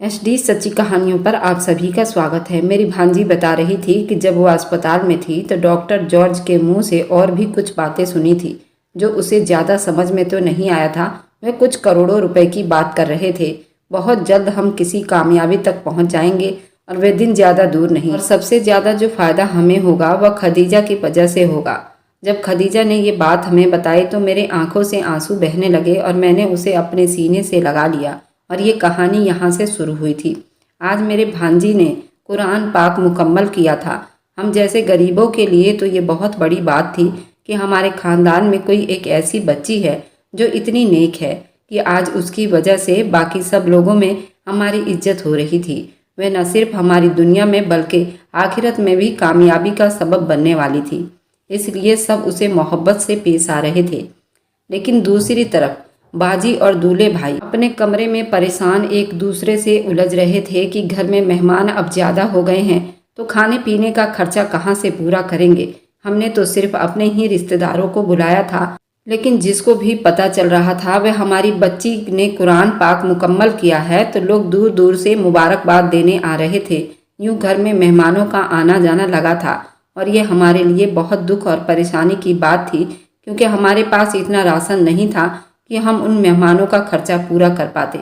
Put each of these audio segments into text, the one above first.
HD सच्ची कहानियों पर आप सभी का स्वागत है। मेरी भांजी बता रही थी कि जब वो अस्पताल में थी तो डॉक्टर जॉर्ज के मुंह से और भी कुछ बातें सुनी थी जो उसे ज़्यादा समझ में तो नहीं आया था। वे कुछ करोड़ों रुपए की बात कर रहे थे। बहुत जल्द हम किसी कामयाबी तक पहुंच जाएंगे और वे दिन ज़्यादा दूर नहीं, और सबसे ज़्यादा जो फ़ायदा हमें होगा वह खदीजा की वजह से होगा। जब खदीजा ने ये बात हमें बताई तो मेरे आंखों से आंसू बहने लगे और मैंने उसे अपने सीने से लगा लिया और ये कहानी यहाँ से शुरू हुई थी। आज मेरे भांजी ने कुरान पाक मुकम्मल किया था। हम जैसे गरीबों के लिए तो ये बहुत बड़ी बात थी कि हमारे ख़ानदान में कोई एक ऐसी बच्ची है जो इतनी नेक है कि आज उसकी वजह से बाकी सब लोगों में हमारी इज्जत हो रही थी। वह न सिर्फ हमारी दुनिया में बल्कि आखिरत में भी कामयाबी का सबब बनने वाली थी। इसलिए सब उसे मोहब्बत से पेश आ रहे थे। लेकिन दूसरी तरफ बाजी और दूल्हे भाई अपने कमरे में परेशान एक दूसरे से उलझ रहे थे कि घर में मेहमान अब ज़्यादा हो गए हैं तो खाने पीने का खर्चा कहाँ से पूरा करेंगे। हमने तो सिर्फ अपने ही रिश्तेदारों को बुलाया था, लेकिन जिसको भी पता चल रहा था वह हमारी बच्ची ने कुरान पाक मुकम्मल किया है तो लोग दूर दूर से मुबारकबाद देने आ रहे थे। यूँ घर में मेहमानों का आना जाना लगा था और ये हमारे लिए बहुत दुख और परेशानी की बात थी, क्योंकि हमारे पास इतना राशन नहीं था कि हम उन मेहमानों का खर्चा पूरा कर पाते।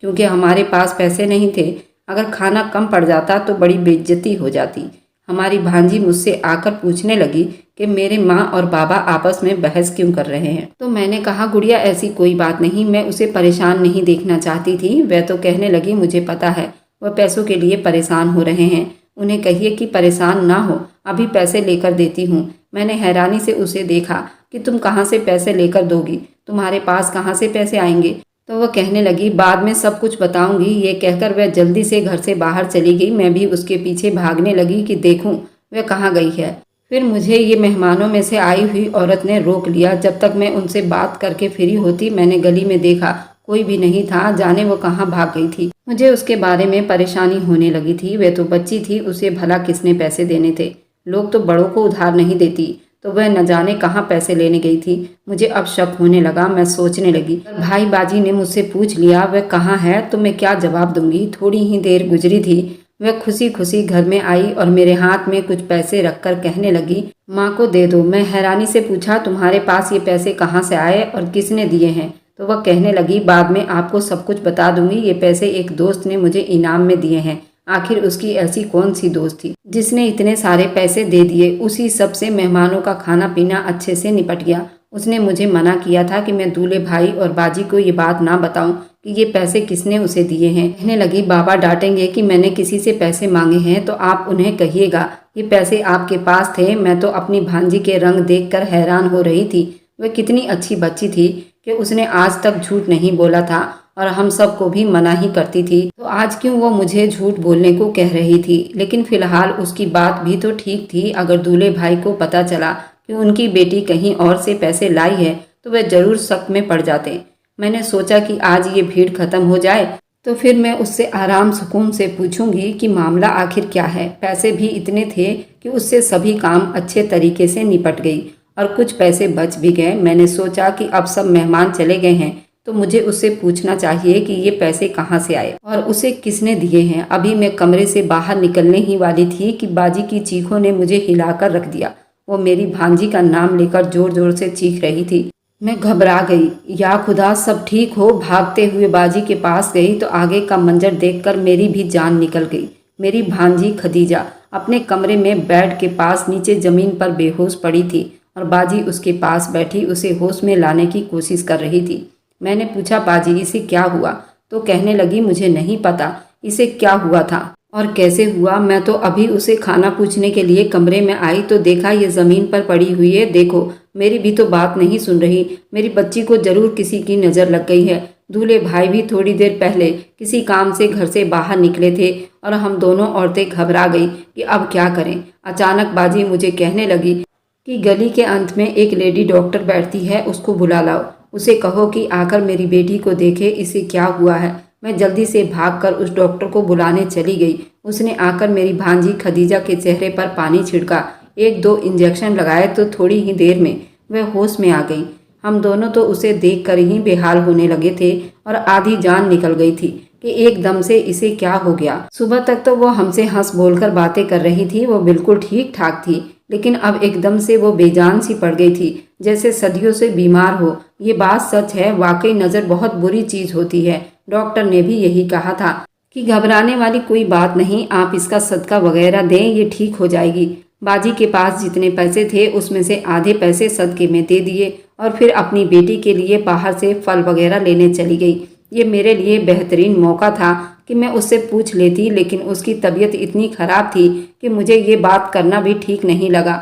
क्योंकि हमारे पास पैसे नहीं थे, अगर खाना कम पड़ जाता तो बड़ी बेइज्जती हो जाती। हमारी भांजी मुझसे आकर पूछने लगी कि मेरे माँ और बाबा आपस में बहस क्यों कर रहे हैं। तो मैंने कहा, गुड़िया ऐसी कोई बात नहीं, मैं उसे परेशान नहीं देखना चाहती थी। वह तो कहने लगी, मुझे पता है वह पैसों के लिए परेशान हो रहे हैं, उन्हें कहिए कि परेशान ना हो, अभी पैसे लेकर देती हूँ। मैंने हैरानी से उसे देखा कि तुम कहाँ से पैसे लेकर दोगी, तुम्हारे पास कहाँ से पैसे आएंगे। तो वह कहने लगी, बाद में सब कुछ बताऊंगी। ये कहकर वह जल्दी से घर से बाहर चली गई। मैं भी उसके पीछे भागने लगी कि देखूं वह कहाँ गई है। फिर मुझे ये मेहमानों में से आई हुई औरत ने रोक लिया। जब तक मैं उनसे बात करके फ्री होती मैंने गली में देखा, कोई भी नहीं था, जाने वो कहाँ भाग गई थी। मुझे उसके बारे में परेशानी होने लगी थी। वह तो बच्ची थी, उसे भला किसने पैसे देने थे। लोग तो बड़ों को उधार नहीं देती, तो वह न जाने कहाँ पैसे लेने गई थी। मुझे अब शक होने लगा। मैं सोचने लगी, भाई बाजी ने मुझसे पूछ लिया वह कहाँ है तो मैं क्या जवाब दूंगी। थोड़ी ही देर गुजरी थी, वह खुशी खुशी घर में आई और मेरे हाथ में कुछ पैसे रखकर कहने लगी, माँ को दे दो। मैं हैरानी से पूछा, तुम्हारे पास ये पैसे कहाँ से आए और किसने दिए हैं। तो वह कहने लगी, बाद में आपको सब कुछ बता दूंगी। ये पैसे एक दोस्त ने मुझे इनाम में दिए हैं। आखिर उसकी ऐसी कौन सी दोस्त थी जिसने इतने सारे पैसे दे दिए। उसी सब से मेहमानों का खाना पीना अच्छे से निपट गया। उसने मुझे मना किया था कि मैं दूल्हे भाई और बाजी को ये बात ना बताऊं कि ये पैसे किसने उसे दिए हैं। कहने लगी, बाबा डांटेंगे कि मैंने किसी से पैसे मांगे हैं, तो आप उन्हें कहिएगा ये पैसे आपके पास थे। मैं तो अपनी भांजी के रंग देखकर हैरान हो रही थी। वह कितनी अच्छी बच्ची थी कि उसने आज तक झूठ नहीं बोला था और हम सबको भी मना ही करती थी, तो आज क्यों वो मुझे झूठ बोलने को कह रही थी। लेकिन फिलहाल उसकी बात भी तो ठीक थी। अगर दूल्हे भाई को पता चला कि उनकी बेटी कहीं और से पैसे लाई है तो वह जरूर शक में पड़ जाते। मैंने सोचा कि आज ये भीड़ खत्म हो जाए तो फिर मैं उससे आराम सुकून से पूछूंगी कि मामला आखिर क्या है। पैसे भी इतने थे कि उससे सभी काम अच्छे तरीके से निपट गई और कुछ पैसे बच भी गए। मैंने सोचा कि अब सब मेहमान चले गए हैं तो मुझे उससे पूछना चाहिए कि ये पैसे कहाँ से आए और उसे किसने दिए हैं। अभी मैं कमरे से बाहर निकलने ही वाली थी कि बाजी की चीखों ने मुझे हिलाकर रख दिया। वो मेरी भांजी का नाम लेकर जोर जोर से चीख रही थी। मैं घबरा गई। या खुदा, सब ठीक हो। भागते हुए बाजी के पास गई तो आगे का मंजर देखकर मेरी भी जान निकल गई। मेरी भांजी खदीजा अपने कमरे में बेड के पास नीचे जमीन पर बेहोश पड़ी थी और बाजी उसके पास बैठी उसे होश में लाने की कोशिश कर रही थी। मैंने पूछा, बाजी इसे क्या हुआ? तो कहने लगी, मुझे नहीं पता इसे क्या हुआ था और कैसे हुआ। मैं तो अभी उसे खाना पूछने के लिए कमरे में आई तो देखा ये ज़मीन पर पड़ी हुई है। देखो, मेरी भी तो बात नहीं सुन रही। मेरी बच्ची को जरूर किसी की नज़र लग गई है। दूल्हे भाई भी थोड़ी देर पहले किसी काम से घर से बाहर निकले थे और हम दोनों औरतें घबरा गई कि अब क्या करें। अचानक बाजी मुझे कहने लगी कि गली के अंत में एक लेडी डॉक्टर बैठती है, उसको बुला लाओ। उसे कहो कि आकर मेरी बेटी को देखे इसे क्या हुआ है। मैं जल्दी से भागकर उस डॉक्टर को बुलाने चली गई। उसने आकर मेरी भांजी खदीजा के चेहरे पर पानी छिड़का, एक दो इंजेक्शन लगाए तो थोड़ी ही देर में वह होश में आ गई। हम दोनों तो उसे देखकर ही बेहाल होने लगे थे और आधी जान निकल गई थी कि कि एकदम से इसे क्या हो गया। सुबह तक तो वो हमसे हंस बोलकर बातें कर रही थी, वो बिल्कुल ठीक ठाक थी, लेकिन अब एकदम से वो बेजान सी पड़ गई थी, जैसे सदियों से बीमार हो। ये बात सच है, वाकई नज़र बहुत बुरी चीज़ होती है। डॉक्टर ने भी यही कहा था कि घबराने वाली कोई बात नहीं, आप इसका सदका वगैरह दें, ये ठीक हो जाएगी। बाजी के पास जितने पैसे थे उसमें से आधे पैसे सदके में दे दिए और फिर अपनी बेटी के लिए बाहर से फल वगैरह लेने चली गई। ये मेरे लिए बेहतरीन मौका था कि मैं उससे पूछ लेती, लेकिन उसकी तबीयत इतनी ख़राब थी कि मुझे ये बात करना भी ठीक नहीं लगा।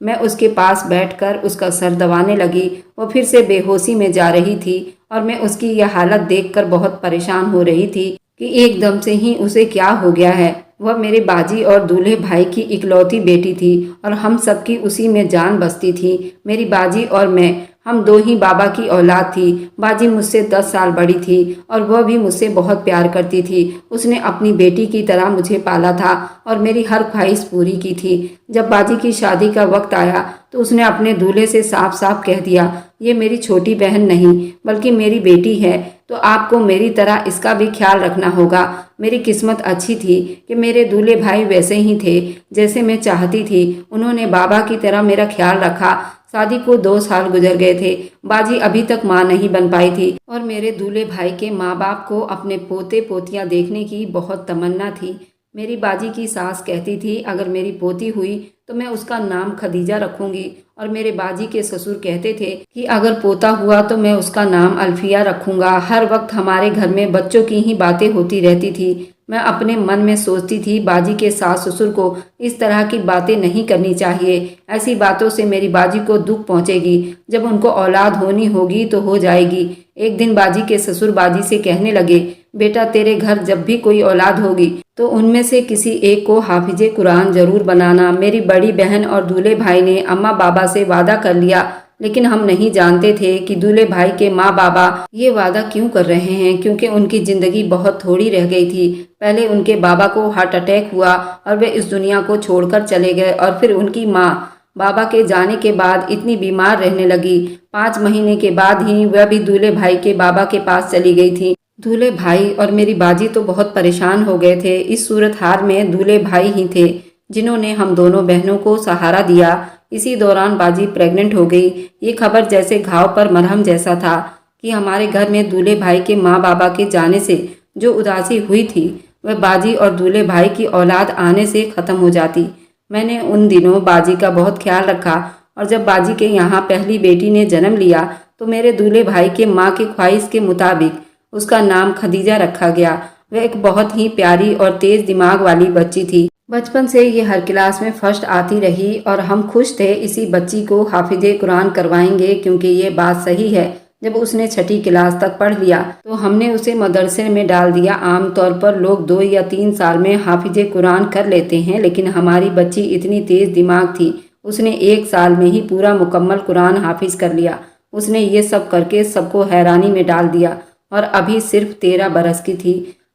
मैं उसके पास बैठकर उसका सर दबाने लगी। वो फिर से बेहोशी में जा रही थी और मैं उसकी यह हालत देखकर बहुत परेशान हो रही थी कि एकदम से ही उसे क्या हो गया है। वह मेरे बाजी और दूल्हे भाई की इकलौती बेटी थी और हम सबकी उसी में जान बसती थी। मेरी बाजी और मैं, हम दो ही बाबा की औलाद थी। बाजी मुझसे 10 साल बड़ी थी और वह भी मुझसे बहुत प्यार करती थी। उसने अपनी बेटी की तरह मुझे पाला था और मेरी हर ख्वाहिश पूरी की थी। जब बाजी की शादी का वक्त आया तो उसने अपने दूल्हे से साफ साफ कह दिया, ये मेरी छोटी बहन नहीं बल्कि मेरी बेटी है, तो आपको मेरी तरह इसका भी ख्याल रखना होगा। मेरी किस्मत अच्छी थी कि मेरे दूल्हे भाई वैसे ही थे जैसे मैं चाहती थी। उन्होंने बाबा की तरह मेरा ख्याल रखा। शादी को 2 साल गुजर गए थे। बाजी अभी तक माँ नहीं बन पाई थी और मेरे दूल्हे भाई के माँ बाप को अपने पोते पोतियाँ देखने की बहुत तमन्ना थी। मेरी बाजी की सास कहती थी, अगर मेरी पोती हुई तो मैं उसका नाम खदीजा रखूंगी, और मेरे बाजी के ससुर कहते थे कि अगर पोता हुआ तो मैं उसका नाम अल्फिया रखूंगा। हर वक्त हमारे घर में बच्चों की ही बातें होती रहती थी। मैं अपने मन में सोचती थी, बाजी के सास ससुर को इस तरह की बातें नहीं करनी चाहिए। ऐसी बातों से मेरी बाजी को दुख पहुंचेगी। जब उनको औलाद होनी होगी तो हो जाएगी। एक दिन बाजी के ससुर बाजी से कहने लगे, बेटा तेरे घर जब भी कोई औलाद होगी तो उनमें से किसी एक को हाफिजे कुरान जरूर बनाना। मेरी बड़ी बहन और दूल्हे भाई ने अम्मा बाबा से वादा कर लिया, लेकिन हम नहीं जानते थे कि दूल्हे भाई के माँ बाबा ये वादा क्यों कर रहे हैं, क्योंकि उनकी जिंदगी बहुत थोड़ी रह गई थी। पहले उनके बाबा को हार्ट अटैक हुआ और वे इस दुनिया को छोड़कर चले गए, और फिर उनकी माँ बाबा के जाने के बाद इतनी बीमार रहने लगी। 5 महीने के बाद ही वह भी दूल्हे भाई के बाबा के पास चली गई थी। दूल्हे भाई और मेरी बाजी तो बहुत परेशान हो गए थे। इस सूरत हाल में दूल्हे भाई ही थे जिन्होंने हम दोनों बहनों को सहारा दिया। इसी दौरान बाजी प्रेग्नेंट हो गई। ये खबर जैसे घाव पर मरहम जैसा था कि हमारे घर में दूल्हे भाई के माँ बाबा के जाने से जो उदासी हुई थी वह बाजी और दूल्हे भाई की औलाद आने से ख़त्म हो जाती। मैंने उन दिनों बाजी का बहुत ख्याल रखा, और जब बाजी के यहाँ पहली बेटी ने जन्म लिया तो मेरे दूल्हे भाई के माँ की ख्वाहिश के मुताबिक उसका नाम खदीजा रखा गया। वह एक बहुत ही प्यारी और तेज दिमाग वाली बच्ची थी। बचपन से ये हर क्लास में फर्स्ट आती रही और हम खुश थे इसी बच्ची को हाफिजे कुरान करवाएंगे, क्योंकि ये बात सही है। जब उसने 6ठी क्लास तक पढ़ लिया तो हमने उसे मदरसे में डाल दिया। आमतौर पर लोग 2 या 3 साल में हाफिजे कुरान कर लेते हैं, लेकिन हमारी बच्ची इतनी तेज दिमाग थी, उसने 1 साल में ही पूरा मुकम्मल कुरान हाफिज कर लिया। उसने ये सब करके सबको हैरानी में डाल दिया और अभी सिर्फ 13 बरस की थी।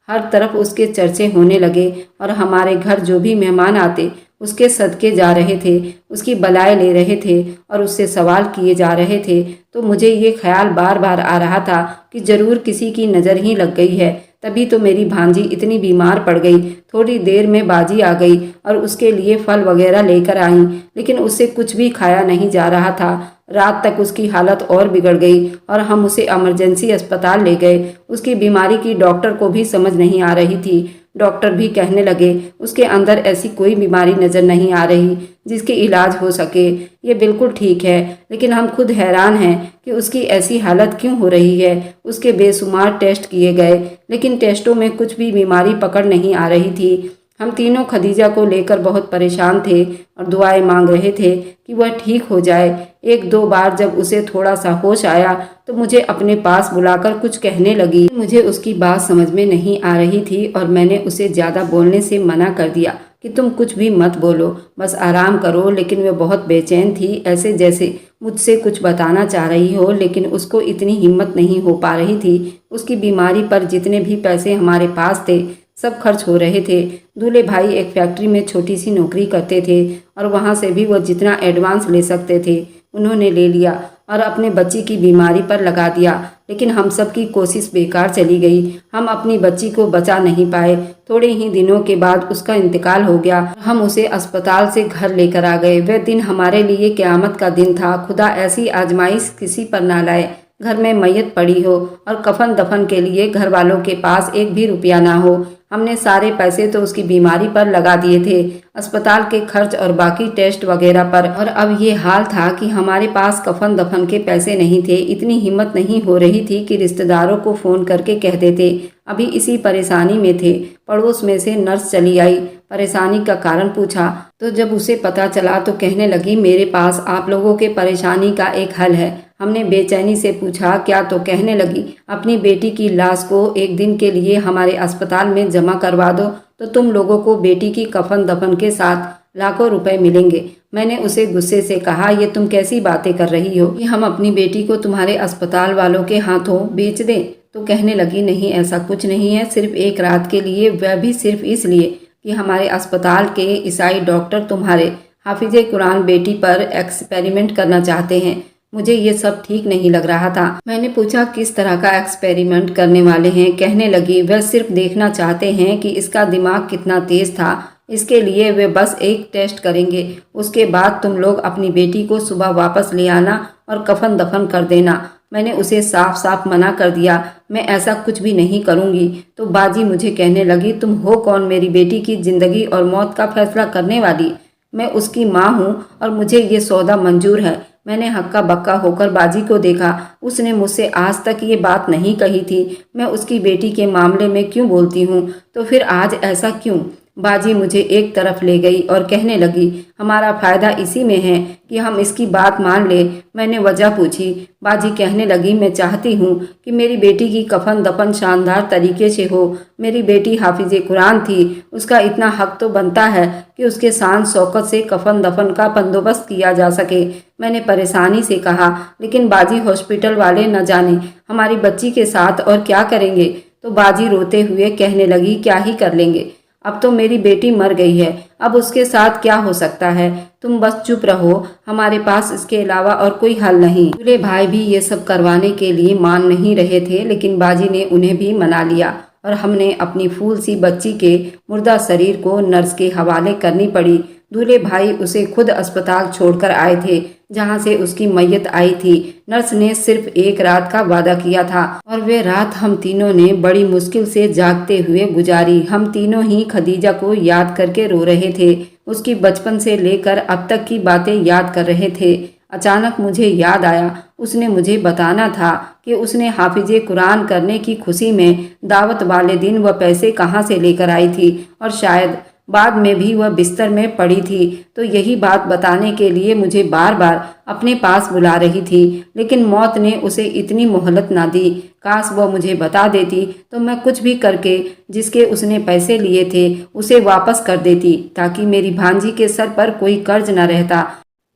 हर तरफ उसके चर्चे होने लगे और हमारे घर जो भी मेहमान आते उसके सदके जा रहे थे, उसकी बलाएं ले रहे थे और उससे सवाल किए जा रहे थे। तो मुझे ये ख्याल बार बार आ रहा था कि ज़रूर किसी की नज़र ही लग गई है। तभी तो मेरी भांजी इतनी बीमार पड़ गई। थोड़ी देर में बाजी आ गई और उसके लिए फल वगैरह लेकर आई, लेकिन उससे कुछ भी खाया नहीं जा रहा था। रात तक उसकी हालत और बिगड़ गई और हम उसे इमरजेंसी अस्पताल ले गए। उसकी बीमारी की डॉक्टर को भी समझ नहीं आ रही थी। डॉक्टर भी कहने लगे उसके अंदर ऐसी कोई बीमारी नज़र नहीं आ रही जिसके इलाज हो सके। ये बिल्कुल ठीक है, लेकिन हम खुद हैरान हैं कि उसकी ऐसी हालत क्यों हो रही है। उसके बेशुमार टेस्ट किए गए, लेकिन टेस्टों में कुछ भी बीमारी पकड़ नहीं आ रही थी। हम तीनों खदीजा को लेकर बहुत परेशान थे और दुआएं मांग रहे थे कि वह ठीक हो जाए। 1-2 बार जब उसे थोड़ा सा होश आया तो मुझे अपने पास बुलाकर कुछ कहने लगी। मुझे उसकी बात समझ में नहीं आ रही थी और मैंने उसे ज़्यादा बोलने से मना कर दिया कि तुम कुछ भी मत बोलो, बस आराम करो। लेकिन वह बहुत बेचैन थी, ऐसे जैसे मुझसे कुछ बताना चाह रही हो, लेकिन उसको इतनी हिम्मत नहीं हो पा रही थी। उसकी बीमारी पर जितने भी पैसे हमारे पास थे सब खर्च हो रहे थे। दूल्हे भाई एक फैक्ट्री में छोटी सी नौकरी करते थे और वहाँ से भी वो जितना एडवांस ले सकते थे उन्होंने ले लिया और अपने बच्ची की बीमारी पर लगा दिया। लेकिन हम सब की कोशिश बेकार चली गई। हम अपनी बच्ची को बचा नहीं पाए। थोड़े ही दिनों के बाद उसका इंतकाल हो गया। हम उसे अस्पताल से घर लेकर आ गए। वह दिन हमारे लिए क़यामत का दिन था। खुदा ऐसी आजमाइश किसी पर ना लाए। घर में मैयत पड़ी हो और कफन दफन के लिए घर वालों के पास एक भी रुपया ना हो। हमने सारे पैसे तो उसकी बीमारी पर लगा दिए थे, अस्पताल के खर्च और बाकी टेस्ट वगैरह पर। और अब ये हाल था कि हमारे पास कफन दफन के पैसे नहीं थे। इतनी हिम्मत नहीं हो रही थी कि रिश्तेदारों को फ़ोन करके कह देते। अभी इसी परेशानी में थे। पड़ोस में से नर्स चली आई। परेशानी का कारण पूछा तो जब उसे पता चला तो कहने लगी, मेरे पास आप लोगों के परेशानी का एक हल है। हमने बेचैनी से पूछा क्या, तो कहने लगी, अपनी बेटी की लाश को एक दिन के लिए हमारे अस्पताल में जमा करवा दो तो तुम लोगों को बेटी की कफन दफन के साथ लाखों रुपए मिलेंगे। मैंने उसे गुस्से से कहा, ये तुम कैसी बातें कर रही हो कि हम अपनी बेटी को तुम्हारे अस्पताल वालों के हाथों बेच दें? तो कहने लगी, नहीं ऐसा कुछ नहीं है, सिर्फ एक रात के लिए, वह भी सिर्फ इसलिए कि हमारे अस्पताल के ईसाई डॉक्टर तुम्हारे हाफिजे कुरान बेटी पर एक्सपेरिमेंट करना चाहते हैं। मुझे ये सब ठीक नहीं लग रहा था। मैंने पूछा किस तरह का एक्सपेरिमेंट करने वाले हैं? कहने लगी, वह सिर्फ देखना चाहते हैं कि इसका दिमाग कितना तेज था। इसके लिए वे बस एक टेस्ट करेंगे। उसके बाद तुम लोग अपनी बेटी को सुबह वापस ले आना और कफन दफन कर देना। मैंने उसे साफ साफ मना कर दिया, मैं ऐसा कुछ भी नहीं करूंगी। तो बाजी मुझे कहने लगी, तुम हो कौन मेरी बेटी की जिंदगी और मौत का फैसला करने वाली? मैं उसकी माँ हूँ और मुझे ये सौदा मंजूर है। मैंने हक्का बक्का होकर बाजी को देखा। उसने मुझसे आज तक ये बात नहीं कही थी। मैं उसकी बेटी के मामले में क्यों बोलती हूँ, तो फिर आज ऐसा क्यों? बाजी मुझे एक तरफ ले गई और कहने लगी, हमारा फ़ायदा इसी में है कि हम इसकी बात मान ले। मैंने वजह पूछी। बाजी कहने लगी, मैं चाहती हूँ कि मेरी बेटी की कफन दफन शानदार तरीके से हो। मेरी बेटी हाफिजे कुरान थी, उसका इतना हक तो बनता है कि उसके शान शौकत से कफन दफन का बंदोबस्त किया जा सके। मैंने परेशानी से कहा, लेकिन बाजी हॉस्पिटल वाले न जाने हमारी बच्ची के साथ और क्या करेंगे। तो बाजी रोते हुए कहने लगी, क्या ही कर लेंगे, अब तो मेरी बेटी मर गई है, अब उसके साथ क्या हो सकता है? तुम बस चुप रहो, हमारे पास इसके अलावा और कोई हल नहीं। दूल्हे भाई भी ये सब करवाने के लिए मान नहीं रहे थे, लेकिन बाजी ने उन्हें भी मना लिया और हमने अपनी फूल सी बच्ची के मुर्दा शरीर को नर्स के हवाले करनी पड़ी। दूल्हे भाई उसे खुद अस्पताल छोड़कर आए थे जहां से उसकी मैयत आई थी। नर्स ने सिर्फ एक रात का वादा किया था और वे रात हम तीनों ने बड़ी मुश्किल से जागते हुए गुजारी। हम तीनों ही खदीजा को याद करके रो रहे थे। उसकी बचपन से लेकर अब तक की बातें याद कर रहे थे। अचानक मुझे याद आया, उसने मुझे बताना था कि उसने हाफिजे कुरान करने की खुशी में दावत वाले दिन वह पैसे कहाँ से लेकर आई थी और शायद बाद में भी वह बिस्तर में पड़ी थी। तो यही बात बताने के लिए मुझे बार बार अपने पास बुला रही थी, लेकिन मौत ने उसे इतनी मोहलत ना दी। काश वह मुझे बता देती तो मैं कुछ भी करके जिसके उसने पैसे लिए थे उसे वापस कर देती, ताकि मेरी भांजी के सर पर कोई कर्ज न रहता।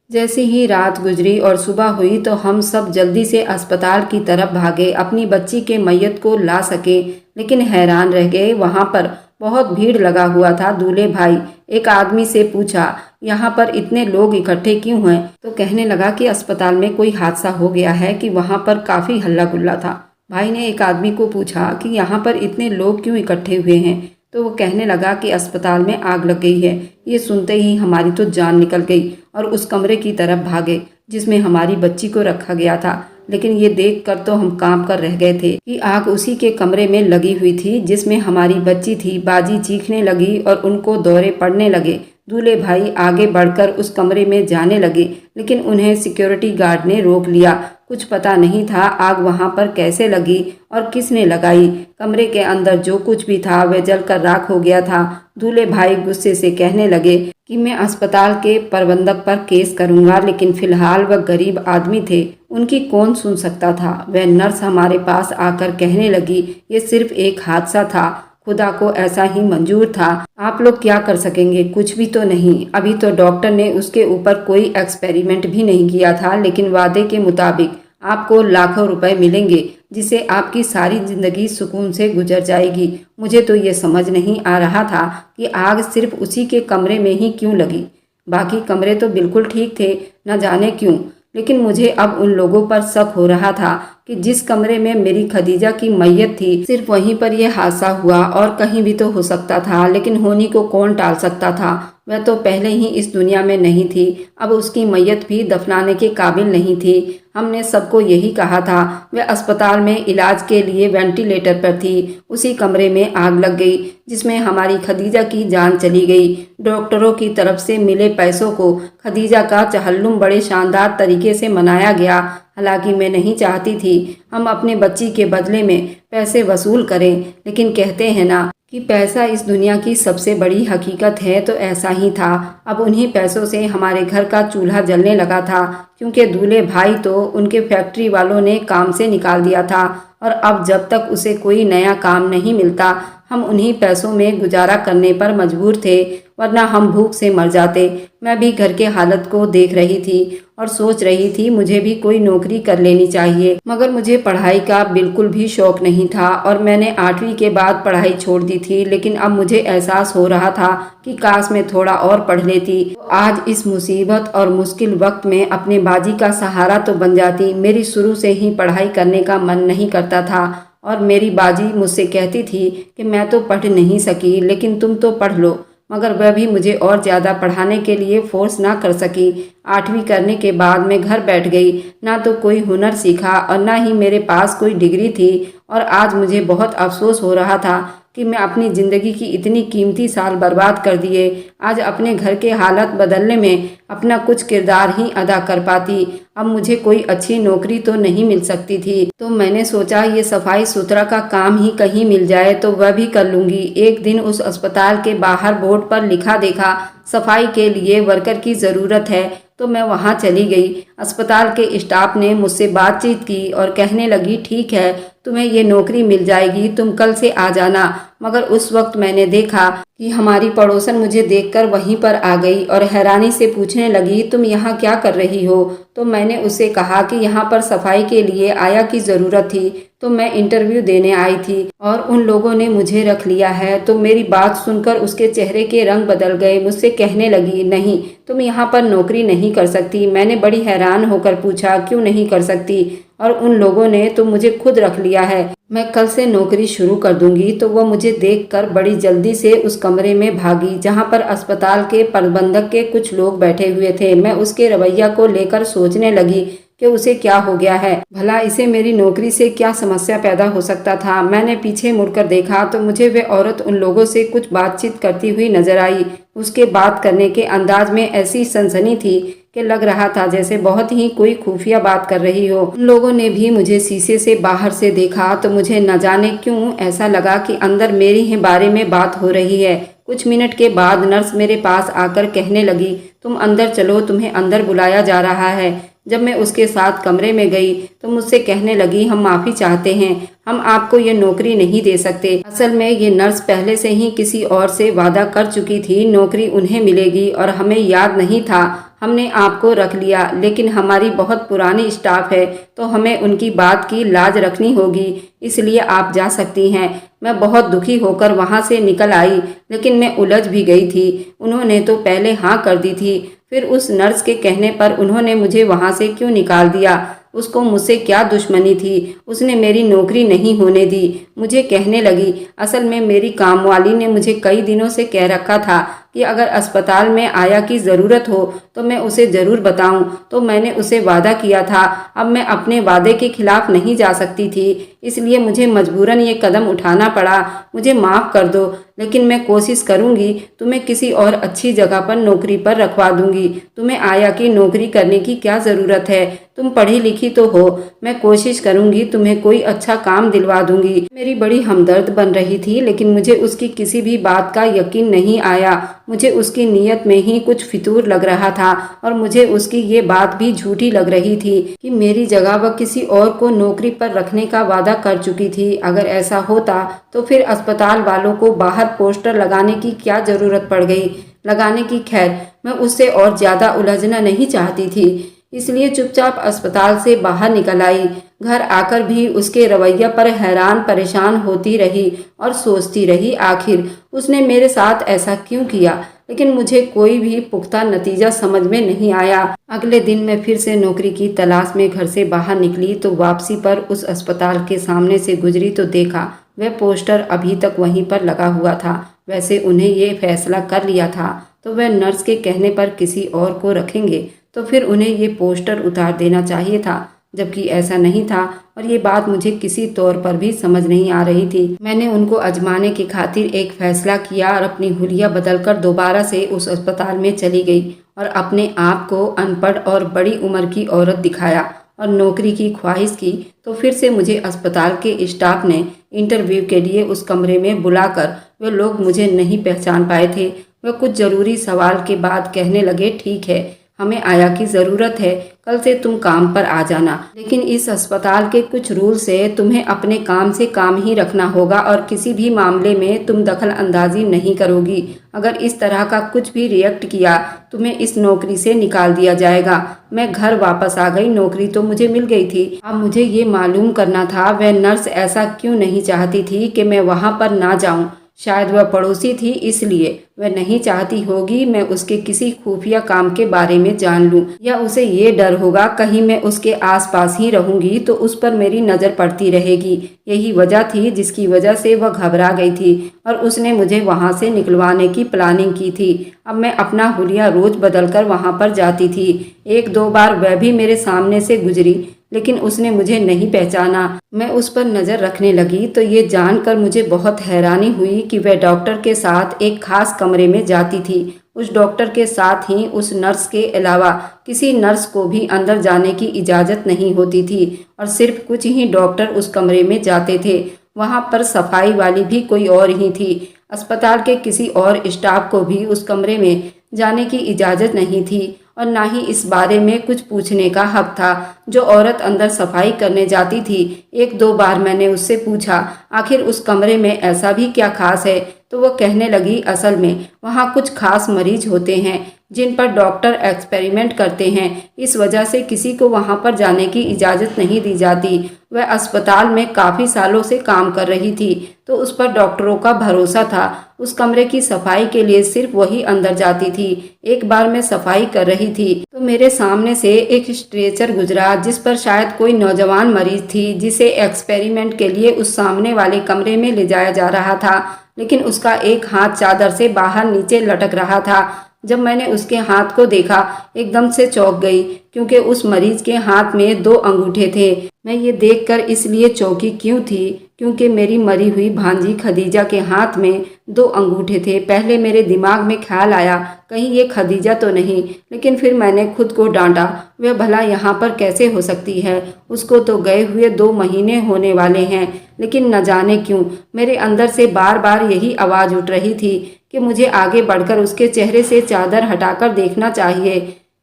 जैसे ही रात गुजरी और सुबह हुई तो हम सब जल्दी से अस्पताल की तरफ भागे, अपनी बच्ची के मैयत को ला सके। लेकिन हैरान रह गए, वहां पर बहुत भीड़ लगा हुआ था। दूल्हे भाई एक आदमी से पूछा, यहाँ पर इतने लोग इकट्ठे क्यों हैं? तो कहने लगा कि अस्पताल में कोई हादसा हो गया है कि वहाँ पर काफ़ी हल्ला गुल्ला था। भाई ने एक आदमी को पूछा कि यहाँ पर इतने लोग क्यों इकट्ठे हुए हैं? तो वो कहने लगा कि अस्पताल में आग लग गई है। ये सुनते ही हमारी तो जान निकल गई और उस कमरे की तरफ भागे जिसमें हमारी बच्ची को रखा गया था। लेकिन ये देखकर तो हम कांप कर रह गए थे कि आग उसी के कमरे में लगी हुई थी जिसमें हमारी बच्ची थी। बाजी चीखने लगी और उनको दौरे पड़ने लगे। दूल्हे भाई आगे बढ़कर उस कमरे में जाने लगे, लेकिन उन्हें सिक्योरिटी गार्ड ने रोक लिया। कुछ पता नहीं था आग वहां पर कैसे लगी और किसने लगाई। कमरे के अंदर जो कुछ भी था वह जलकर राख हो गया था। दूल्हे भाई गुस्से से कहने लगे कि मैं अस्पताल के प्रबंधक पर केस करूंगा, लेकिन फिलहाल वह गरीब आदमी थे, उनकी कौन सुन सकता था। वह नर्स हमारे पास आकर कहने लगी, ये सिर्फ एक हादसा था, खुदा को ऐसा ही मंजूर था, आप लोग क्या कर सकेंगे? कुछ भी तो नहीं। अभी तो डॉक्टर ने उसके ऊपर कोई एक्सपेरिमेंट भी नहीं किया था, लेकिन वादे के मुताबिक आपको लाखों रुपए मिलेंगे जिससे आपकी सारी जिंदगी सुकून से गुजर जाएगी। मुझे तो ये समझ नहीं आ रहा था कि आग सिर्फ उसी के कमरे में ही क्यों लगी। बाकी कमरे तो बिल्कुल ठीक थे, न जाने क्यों। लेकिन मुझे अब उन लोगों पर शक हो रहा था कि जिस कमरे में मेरी खदीजा की मैयत थी सिर्फ वहीं पर यह हादसा हुआ, और कहीं भी तो हो सकता था, लेकिन होनी को कौन टाल सकता था। वह तो पहले ही इस दुनिया में नहीं थी, अब उसकी मैयत भी दफनाने के काबिल नहीं थी। हमने सबको यही कहा था। वह अस्पताल में इलाज के लिए वेंटिलेटर पर थी। उसी कमरे में आग लग गई जिसमें हमारी खदीजा की जान चली गई। डॉक्टरों की तरफ से मिले पैसों को खदीजा का चहल्लुम बड़े शानदार तरीके से मनाया गया। हालांकि मैं नहीं चाहती थी हम अपने बच्ची के बदले में पैसे वसूल करें, लेकिन कहते हैं ना कि पैसा इस दुनिया की सबसे बड़ी हकीकत है, तो ऐसा ही था। अब उन्हीं पैसों से हमारे घर का चूल्हा जलने लगा था, क्योंकि दूल्हे भाई तो उनके फैक्ट्री वालों ने काम से निकाल दिया था, और अब जब तक उसे कोई नया काम नहीं मिलता हम उन्हीं पैसों में गुजारा करने पर मजबूर थे, वरना हम भूख से मर जाते। मैं भी घर के हालत को देख रही थी और सोच रही थी मुझे भी कोई नौकरी कर लेनी चाहिए, मगर मुझे पढ़ाई का बिल्कुल भी शौक नहीं था और मैंने 8वीं के बाद पढ़ाई छोड़ दी थी। लेकिन अब मुझे एहसास हो रहा था कि काश मैं थोड़ा और पढ़ लेती, तो आज इस मुसीबत और मुश्किल वक्त में अपने बाजी का सहारा तो बन जाती। मेरी शुरू से ही पढ़ाई करने का मन नहीं करता था और मेरी बाजी मुझसे कहती थी कि मैं तो पढ़ नहीं सकी, लेकिन तुम तो पढ़ लो, मगर वह भी मुझे और ज़्यादा पढ़ाने के लिए फोर्स ना कर सकी। 8वीं करने के बाद मैं घर बैठ गई, ना तो कोई हुनर सीखा और ना ही मेरे पास कोई डिग्री थी, और आज मुझे बहुत अफसोस हो रहा था कि मैं अपनी ज़िंदगी की इतनी कीमती साल बर्बाद कर दिए। आज अपने घर के हालत बदलने में अपना कुछ किरदार ही अदा कर पाती। अब मुझे कोई अच्छी नौकरी तो नहीं मिल सकती थी, तो मैंने सोचा ये सफाई सुथरा का काम ही कहीं मिल जाए तो वह भी कर लूँगी। एक दिन उस अस्पताल के बाहर बोर्ड पर लिखा देखा, सफाई के लिए वर्कर की ज़रूरत है, तो मैं वहाँ चली गई। अस्पताल के स्टाफ ने मुझसे बातचीत की और कहने लगी, ठीक है, तुम्हें ये नौकरी मिल जाएगी, तुम कल से आ जाना। मगर उस वक्त मैंने देखा कि हमारी पड़ोसन मुझे देखकर वहीं पर आ गई और हैरानी से पूछने लगी, तुम यहाँ क्या कर रही हो? तो मैंने उससे कहा कि यहाँ पर सफाई के लिए आया की ज़रूरत थी, तो मैं इंटरव्यू देने आई थी और उन लोगों ने मुझे रख लिया है। तो मेरी बात सुनकर उसके चेहरे के रंग बदल गए। मुझसे कहने लगी, नहीं, तुम यहाँ पर नौकरी नहीं कर सकती। मैंने बड़ी हैरान होकर पूछा, क्यों नहीं कर सकती? और उन लोगों ने तो मुझे खुद रख लिया है, मैं कल से नौकरी शुरू कर दूंगी। तो वह मुझे देखकर बड़ी जल्दी से उस कमरे में भागी जहां पर अस्पताल के प्रबंधक के कुछ लोग बैठे हुए थे। मैं उसके रवैया को लेकर सोचने लगी कि उसे क्या हो गया है, भला इसे मेरी नौकरी से क्या समस्या पैदा हो सकता था। मैंने पीछे मुड़कर देखा तो मुझे वह औरत उन लोगों से कुछ बातचीत करती हुई नजर आई। उसके बात करने के अंदाज में ऐसी सनसनी थी कि लग रहा था जैसे बहुत ही कोई खुफिया बात कर रही हो। उन लोगों ने भी मुझे शीशे से बाहर से देखा तो मुझे न जाने क्यों ऐसा लगा कि अंदर मेरी ही बारे में बात हो रही है। कुछ मिनट के बाद नर्स मेरे पास आकर कहने लगी, तुम अंदर चलो, तुम्हें अंदर बुलाया जा रहा है। जब मैं उसके साथ कमरे में गई तो मुझसे कहने लगी, हम माफ़ी चाहते हैं, हम आपको ये नौकरी नहीं दे सकते। असल में ये नर्स पहले से ही किसी और से वादा कर चुकी थी, नौकरी उन्हें मिलेगी, और हमें याद नहीं था, हमने आपको रख लिया। लेकिन हमारी बहुत पुरानी स्टाफ है तो हमें उनकी बात की लाज रखनी होगी, इसलिए आप जा सकती हैं। मैं बहुत दुखी होकर वहाँ से निकल आई, लेकिन मैं उलझ भी गई थी। उन्होंने तो पहले हाँ कर दी थी, फिर उस नर्स के कहने पर उन्होंने मुझे वहाँ से क्यों निकाल दिया? उसको मुझसे क्या दुश्मनी थी? उसने मेरी नौकरी नहीं होने दी। मुझे कहने लगी, असल में मेरी कामवाली ने मुझे कई दिनों से कह रखा था कि अगर अस्पताल में आया की ज़रूरत हो तो मैं उसे ज़रूर बताऊं, तो मैंने उसे वादा किया था। अब मैं अपने वादे के खिलाफ नहीं जा सकती थी, इसलिए मुझे मजबूरन ये कदम उठाना पड़ा। मुझे माफ़ कर दो, लेकिन मैं कोशिश करूंगी तुम्हें किसी और अच्छी जगह पर नौकरी पर रखवा दूंगी। तुम्हें आया की नौकरी करने की क्या ज़रूरत है? तुम पढ़ी लिखी तो हो, मैं कोशिश करूंगी तुम्हें कोई अच्छा काम दिलवा दूंगी। मेरी बड़ी हमदर्द बन रही थी, लेकिन मुझे उसकी किसी भी बात का यकीन नहीं आया। मुझे उसकी नीयत में ही कुछ फितूर लग रहा था और मुझे उसकी ये बात भी झूठी लग रही थी कि मेरी जगह वह किसी और को नौकरी पर रखने का वादा कर चुकी थी। अगर ऐसा होता तो फिर अस्पताल वालों को बाहर पोस्टर लगाने की क्या ज़रूरत पड़ गई लगाने की। खैर, मैं उससे और ज़्यादा उलझना नहीं चाहती थी। इसलिए चुपचाप अस्पताल से बाहर निकल आई। घर आकर भी उसके रवैया पर हैरान परेशान होती रही और सोचती रही आखिर उसने मेरे साथ ऐसा क्यों किया, लेकिन मुझे कोई भी पुख्ता नतीजा समझ में नहीं आया। अगले दिन मैं फिर से नौकरी की तलाश में घर से बाहर निकली तो वापसी पर उस अस्पताल के सामने से गुजरी तो देखा वह पोस्टर अभी तक वहीं पर लगा हुआ था। वैसे उन्हें ये फैसला कर लिया था तो वह नर्स के कहने पर किसी और को रखेंगे तो फिर उन्हें ये पोस्टर उतार देना चाहिए था, जबकि ऐसा नहीं था और ये बात मुझे किसी तौर पर भी समझ नहीं आ रही थी। मैंने उनको आजमाने की खातिर एक फैसला किया और अपनी हुलिया बदलकर दोबारा से उस अस्पताल में चली गई और अपने आप को अनपढ़ और बड़ी उम्र की औरत दिखाया और नौकरी की ख्वाहिश की। तो फिर से मुझे अस्पताल के स्टाफ ने इंटरव्यू के लिए उस कमरे में बुलाकर वे लोग मुझे नहीं पहचान पाए थे। वह कुछ ज़रूरी सवाल के बाद कहने लगे, ठीक है, हमें आया की ज़रूरत है, कल से तुम काम पर आ जाना, लेकिन इस अस्पताल के कुछ रूल्स है, तुम्हें अपने काम से काम ही रखना होगा और किसी भी मामले में तुम दखल अंदाजी नहीं करोगी। अगर इस तरह का कुछ भी रिएक्ट किया तुम्हें इस नौकरी से निकाल दिया जाएगा। मैं घर वापस आ गई, नौकरी तो मुझे मिल गई थी। अब मुझे ये मालूम करना था वह नर्स ऐसा क्यों नहीं चाहती थी कि मैं वहाँ पर ना जाऊँ। शायद वह पड़ोसी थी इसलिए वह नहीं चाहती होगी मैं उसके किसी खुफिया काम के बारे में जान लूं, या उसे ये डर होगा कहीं मैं उसके आसपास ही रहूंगी तो उस पर मेरी नज़र पड़ती रहेगी। यही वजह थी जिसकी वजह से वह घबरा गई थी और उसने मुझे वहां से निकलवाने की प्लानिंग की थी। अब मैं अपना हुलिया रोज बदलकर वहां पर जाती थी। एक दो बार वह भी मेरे सामने से गुजरी लेकिन उसने मुझे नहीं पहचाना। मैं उस पर नज़र रखने लगी तो ये जानकर मुझे बहुत हैरानी हुई कि वह डॉक्टर के साथ एक खास कमरे में जाती थी। उस डॉक्टर के साथ ही उस नर्स के अलावा किसी नर्स को भी अंदर जाने की इजाज़त नहीं होती थी और सिर्फ कुछ ही डॉक्टर उस कमरे में जाते थे। वहाँ पर सफाई वाली भी कोई और ही थी। अस्पताल के किसी और स्टाफ को भी उस कमरे में जाने की इजाज़त नहीं थी और ना ही इस बारे में कुछ पूछने का हक था। जो औरत अंदर सफाई करने जाती थी, एक दो बार मैंने उससे पूछा आखिर उस कमरे में ऐसा भी क्या खास है, तो वो कहने लगी असल में वहाँ कुछ खास मरीज होते हैं जिन पर डॉक्टर एक्सपेरिमेंट करते हैं, इस वजह से किसी को वहाँ पर जाने की इजाज़त नहीं दी जाती। वह अस्पताल में काफ़ी सालों से काम कर रही थी तो उस पर डॉक्टरों का भरोसा था। उस कमरे की सफाई के लिए सिर्फ वही अंदर जाती थी। एक बार मैं सफाई कर रही थी तो मेरे सामने से एक स्ट्रेचर गुजरा जिस पर शायद कोई नौजवान मरीज थी जिसे एक्सपेरिमेंट के लिए उस सामने वाले कमरे में ले जाया जा रहा था, लेकिन उसका एक हाथ चादर से बाहर नीचे लटक रहा था। जब मैंने उसके हाथ को देखा एकदम से चौंक गई क्योंकि उस मरीज के हाथ में 2 अंगूठे थे। मैं ये देखकर इसलिए चौंकी क्यों थी क्योंकि मेरी मरी हुई भांजी खदीजा के हाथ में 2 अंगूठे थे। पहले मेरे दिमाग में ख्याल आया कहीं ये खदीजा तो नहीं, लेकिन फिर मैंने खुद को डांटा, वह भला यहाँ पर कैसे हो सकती है। उसको तो गए हुए 2 महीने होने वाले हैं, लेकिन न जाने क्यों मेरे अंदर से बार बार यही आवाज़ उठ रही थी कि मुझे आगे बढ़कर उसके चेहरे से चादर हटाकर देखना चाहिए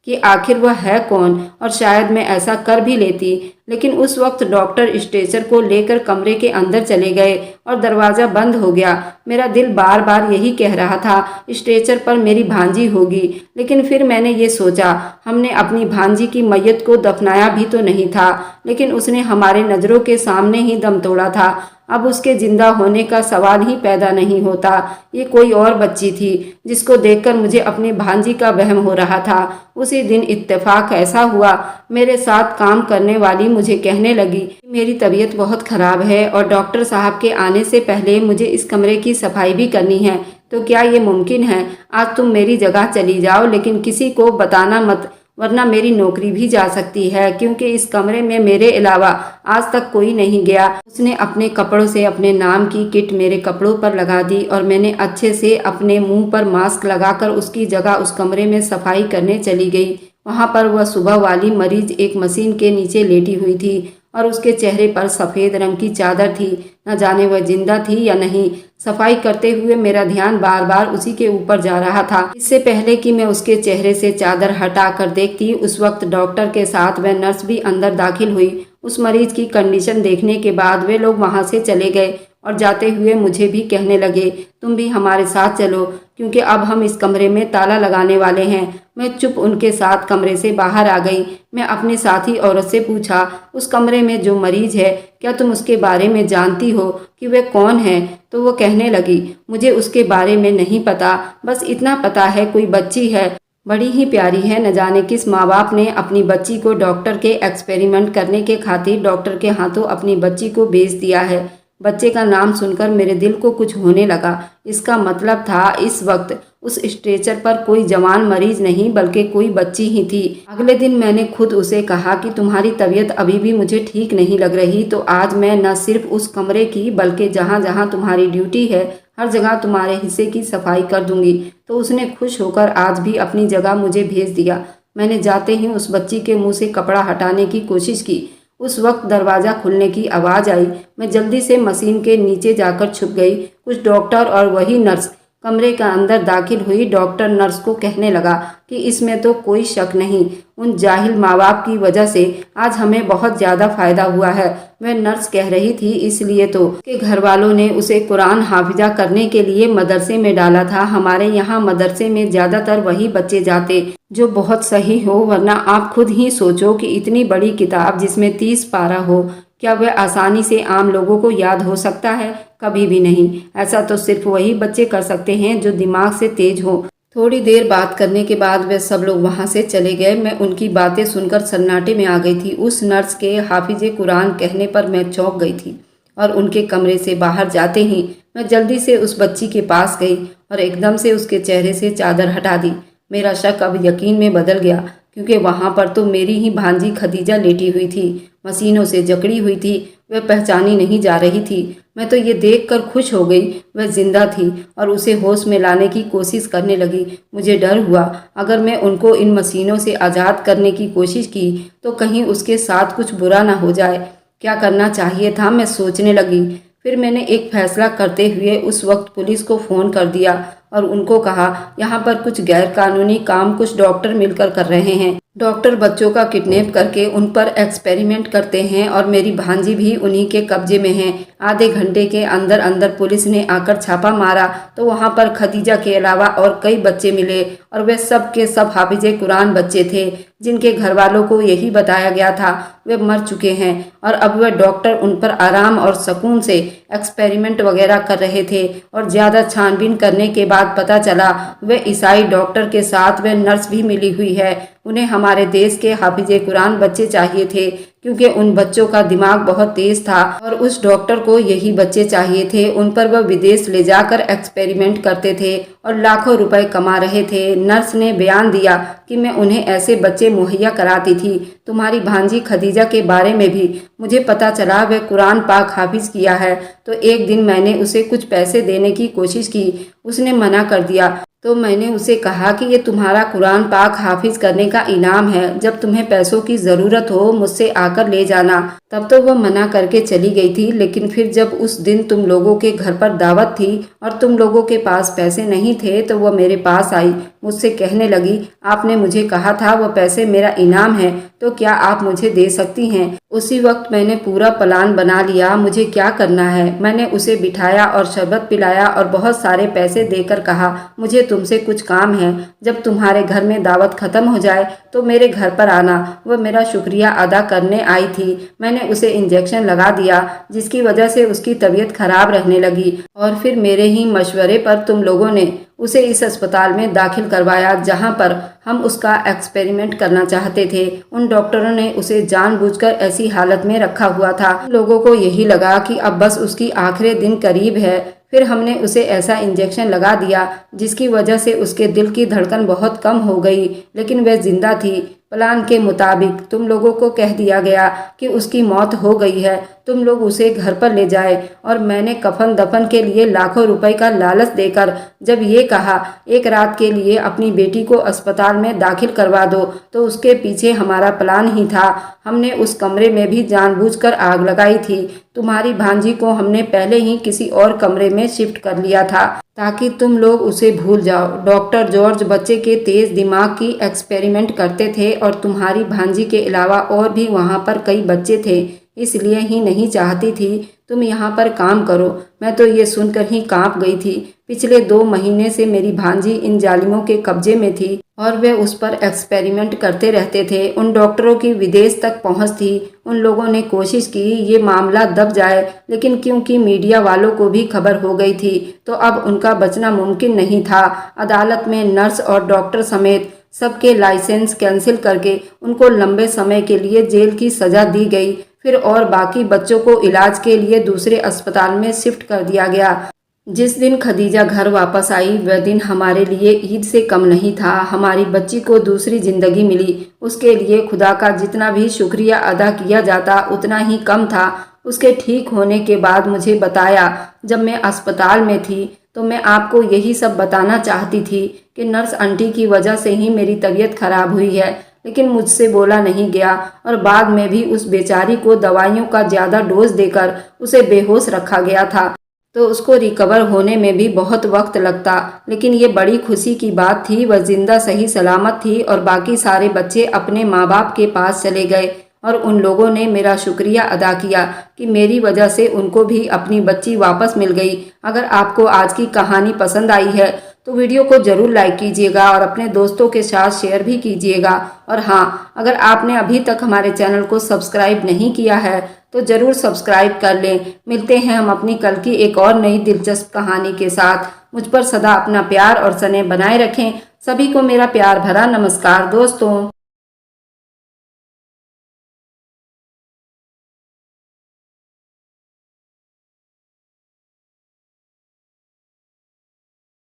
कि आखिर वह है कौन, और शायद मैं ऐसा कर भी लेती। लेकिन उस वक्त डॉक्टर स्ट्रेचर को लेकर कमरे के अंदर चले गए और दरवाज़ा बंद हो गया। मेरा दिल बार बार यही कह रहा था स्ट्रेचर पर मेरी भांजी होगी, लेकिन फिर मैंने ये सोचा हमने अपनी भांजी की मैयत को दफनाया भी तो नहीं था, लेकिन उसने हमारे नज़रों के सामने ही दम तोड़ा था। अब उसके जिंदा होने का सवाल ही पैदा नहीं होता। ये कोई और बच्ची थी जिसको देखकर मुझे अपनी भांजी का वहम हो रहा था। उसी दिन इत्तेफाक ऐसा हुआ, मेरे साथ काम करने वाली मुझे कहने लगी कि मेरी तबीयत बहुत ख़राब है और डॉक्टर साहब के आने से पहले मुझे इस कमरे की सफाई भी करनी है, तो क्या ये मुमकिन है आज तुम मेरी जगह चली जाओ, लेकिन किसी को बताना मत वरना मेरी नौकरी भी जा सकती है, क्योंकि इस कमरे में मेरे अलावा आज तक कोई नहीं गया। उसने अपने कपड़ों से अपने नाम की किट मेरे कपड़ों पर लगा दी और मैंने अच्छे से अपने मुंह पर मास्क लगाकर उसकी जगह उस कमरे में सफाई करने चली गई। वहां पर वह सुबह वाली मरीज एक मशीन के नीचे लेटी हुई थी और उसके चेहरे पर सफ़ेद रंग की चादर थी। न जाने वह जिंदा थी या नहीं। सफाई करते हुए मेरा ध्यान बार बार उसी के ऊपर जा रहा था। इससे पहले कि मैं उसके चेहरे से चादर हटा कर देखती, उस वक्त डॉक्टर के साथ वह नर्स भी अंदर दाखिल हुई। उस मरीज की कंडीशन देखने के बाद वे लोग वहां से चले गए और जाते हुए मुझे भी कहने लगे, तुम भी हमारे साथ चलो क्योंकि अब हम इस कमरे में ताला लगाने वाले हैं। मैं चुप उनके साथ कमरे से बाहर आ गई। मैं अपनी साथी औरत से पूछा, उस कमरे में जो मरीज है क्या तुम उसके बारे में जानती हो कि वह कौन है? तो वो कहने लगी, मुझे उसके बारे में नहीं पता, बस इतना पता है कोई बच्ची है, बड़ी ही प्यारी है। न जाने किस माँ बाप ने अपनी बच्ची को डॉक्टर के एक्सपेरिमेंट करने के खातिर डॉक्टर के हाथों अपनी बच्ची को बेच दिया है। बच्चे का नाम सुनकर मेरे दिल को कुछ होने लगा। इसका मतलब था इस वक्त उस स्ट्रेचर पर कोई जवान मरीज नहीं बल्कि कोई बच्ची ही थी। अगले दिन मैंने खुद उसे कहा कि तुम्हारी तबीयत अभी भी मुझे ठीक नहीं लग रही, तो आज मैं न सिर्फ उस कमरे की बल्कि जहाँ जहाँ तुम्हारी ड्यूटी है हर जगह तुम्हारे हिस्से की सफाई कर दूंगी। तो उसने खुश होकर आज भी अपनी जगह मुझे भेज दिया। मैंने जाते ही उस बच्ची के मुंह से कपड़ा हटाने की कोशिश की। उस वक्त दरवाज़ा खुलने की आवाज़ आई। मैं जल्दी से मशीन के नीचे जाकर छुप गई। कुछ डॉक्टर और वही नर्स कमरे के अंदर दाखिल हुई। डॉक्टर नर्स को कहने लगा कि इसमें तो कोई शक नहीं, उन जाहिल माँ बाप की वजह से आज हमें बहुत ज़्यादा फ़ायदा हुआ है। वह नर्स कह रही थी इसलिए तो कि घर वालों ने उसे कुरान हाफिजा करने के लिए मदरसे में डाला था। हमारे यहाँ मदरसे में ज़्यादातर वही बच्चे जाते जो बहुत सही हो, वरना आप खुद ही सोचो कि इतनी बड़ी किताब जिसमें 30 पारा हो, क्या वह आसानी से आम लोगों को याद हो सकता है? कभी भी नहीं। ऐसा तो सिर्फ वही बच्चे कर सकते हैं जो दिमाग से तेज हो। थोड़ी देर बात करने के बाद वे सब लोग वहां से चले गए। मैं उनकी बातें सुनकर सन्नाटे में आ गई थी। उस नर्स के हाफिजे कुरान कहने पर मैं चौंक गई थी और उनके कमरे से बाहर जाते ही मैं जल्दी से उस बच्ची के पास गई और एकदम से उसके चेहरे से चादर हटा दी। मेरा शक अब यकीन में बदल गया क्योंकि वहां पर तो मेरी ही भांजी खदीजा लेटी हुई थी, मशीनों से जकड़ी हुई थी। वह पहचानी नहीं जा रही थी। मैं तो ये देखकर खुश हो गई वह जिंदा थी और उसे होश में लाने की कोशिश करने लगी। मुझे डर हुआ अगर मैं उनको इन मशीनों से आज़ाद करने की कोशिश की तो कहीं उसके साथ कुछ बुरा ना हो जाए। क्या करना चाहिए था, मैं सोचने लगी। फिर मैंने एक फैसला करते हुए उस वक्त पुलिस को फ़ोन कर दिया और उनको कहा, यहाँ पर कुछ गैर कानूनी काम कुछ डॉक्टर मिलकर कर रहे हैं। डॉक्टर बच्चों का किडनैप करके उन पर एक्सपेरिमेंट करते हैं और मेरी भांजी भी उन्हीं के कब्जे में है। आधे घंटे के अंदर अंदर पुलिस ने आकर छापा मारा तो वहाँ पर खदीजा के अलावा और कई बच्चे मिले और वे सब के सब हाफिजे कुरान बच्चे थे जिनके घर वालों को यही बताया गया था वे मर चुके हैं और अब वह डॉक्टर उन पर आराम और सुकून से एक्सपेरिमेंट वगैरह कर रहे थे। और ज़्यादा छानबीन करने के बाद पता चला वे ईसाई डॉक्टर के साथ वे नर्स भी मिली हुई है। उन्हें हमारे देश के हाफिजे कुरान बच्चे चाहिए थे क्योंकि उन बच्चों का दिमाग बहुत तेज था और उस डॉक्टर को यही बच्चे चाहिए थे। उन पर वह विदेश ले जाकर एक्सपेरिमेंट करते थे और लाखों रुपए कमा रहे थे। नर्स ने बयान दिया कि मैं उन्हें ऐसे बच्चे मुहैया कराती थी। तुम्हारी भांजी खदीजा के बारे में भी मुझे पता चला वह कुरान पाक हाफिज किया है। तो एक दिन मैंने उसे कुछ पैसे देने की कोशिश की, उसने मना कर दिया। तो मैंने उसे कहा कि ये तुम्हारा कुरान पाक हाफिज करने का इनाम है, जब तुम्हें पैसों की ज़रूरत हो मुझसे आकर ले जाना। तब तो वह मना करके चली गई थी, लेकिन फिर जब उस दिन तुम लोगों के घर पर दावत थी और तुम लोगों के पास पैसे नहीं थे तो वह मेरे पास आई। मुझसे कहने लगी, आपने मुझे कहा था वह पैसे मेरा इनाम है, तो क्या आप मुझे दे सकती हैं? उसी वक्त मैंने पूरा प्लान बना लिया मुझे क्या करना है। मैंने उसे बिठाया और शरबत पिलाया और बहुत सारे पैसे देकर कहा, मुझे तुमसे कुछ काम है, जब तुम्हारे घर में दावत खत्म हो जाए तो मेरे घर पर आना। वह मेरा शुक्रिया अदा करने आई थी। मैंने उसे इंजेक्शन लगा दिया जिसकी वजह से उसकी तबीयत खराब रहने लगी और फिर मेरे ही मशवरे पर तुम लोगों ने उसे इस अस्पताल में दाखिल करवाया जहां पर हम उसका एक्सपेरिमेंट करना चाहते थे। उन डॉक्टरों ने उसे जानबूझकर ऐसी हालत में रखा हुआ था। लोगों को यही लगा कि अब बस उसकी आखिरी दिन करीब है। फिर हमने उसे ऐसा इंजेक्शन लगा दिया जिसकी वजह से उसके दिल की धड़कन बहुत कम हो गई, लेकिन वह जिंदा थी। प्लान के मुताबिक तुम लोगों को कह दिया गया कि उसकी मौत हो गई है, तुम लोग उसे घर पर ले जाए और मैंने कफन दफन के लिए लाखों रुपए का लालच देकर जब ये कहा एक रात के लिए अपनी बेटी को अस्पताल में दाखिल करवा दो, तो उसके पीछे हमारा प्लान ही था। हमने उस कमरे में भी जानबूझकर आग लगाई थी। तुम्हारी भांजी को हमने पहले ही किसी और कमरे में शिफ्ट कर लिया था ताकि तुम लोग उसे भूल जाओ। डॉक्टर जॉर्ज बच्चे के तेज दिमाग की एक्सपेरिमेंट करते थे और तुम्हारी भांजी के अलावा और भी वहाँ पर कई बच्चे थे। इसलिए ही नहीं चाहती थी तुम यहाँ पर काम करो। मैं तो ये सुनकर ही कांप गई थी। पिछले 2 महीने से मेरी भांजी इन जालिमों के कब्जे में थी और वे उस पर एक्सपेरिमेंट करते रहते थे। उन डॉक्टरों की विदेश तक पहुंच थी। उन लोगों ने कोशिश की ये मामला दब जाए, लेकिन क्योंकि मीडिया वालों को भी खबर हो गई थी तो अब उनका बचना मुमकिन नहीं था। अदालत में नर्स और डॉक्टर समेत सबके लाइसेंस कैंसिल करके उनको लंबे समय के लिए जेल की सजा दी गई। फिर और बाकी बच्चों को इलाज के लिए दूसरे अस्पताल में शिफ्ट कर दिया गया। जिस दिन खदीजा घर वापस आई वह दिन हमारे लिए ईद से कम नहीं था। हमारी बच्ची को दूसरी जिंदगी मिली। उसके लिए खुदा का जितना भी शुक्रिया अदा किया जाता उतना ही कम था। उसके ठीक होने के बाद मुझे बताया जब मैं अस्पताल में थी तो मैं आपको यही सब बताना चाहती थी कि नर्स आंटी की वजह से ही मेरी तबीयत खराब हुई है, लेकिन मुझसे बोला नहीं गया और बाद में भी उस बेचारी को दवाइयों का ज़्यादा डोज देकर उसे बेहोश रखा गया था तो उसको रिकवर होने में भी बहुत वक्त लगता। लेकिन ये बड़ी खुशी की बात थी, वह जिंदा सही सलामत थी और बाकी सारे बच्चे अपने माँ बाप के पास चले गए और उन लोगों ने मेरा शुक्रिया अदा किया कि मेरी वजह से उनको भी अपनी बच्ची वापस मिल गई। अगर आपको आज की कहानी पसंद आई है तो वीडियो को ज़रूर लाइक कीजिएगा और अपने दोस्तों के साथ शेयर भी कीजिएगा। और हाँ, अगर आपने अभी तक हमारे चैनल को सब्सक्राइब नहीं किया है तो ज़रूर सब्सक्राइब कर लें। मिलते हैं हम अपनी कल की एक और नई दिलचस्प कहानी के साथ। मुझ पर सदा अपना प्यार और स्नेह बनाए रखें। सभी को मेरा प्यार भरा नमस्कार दोस्तों।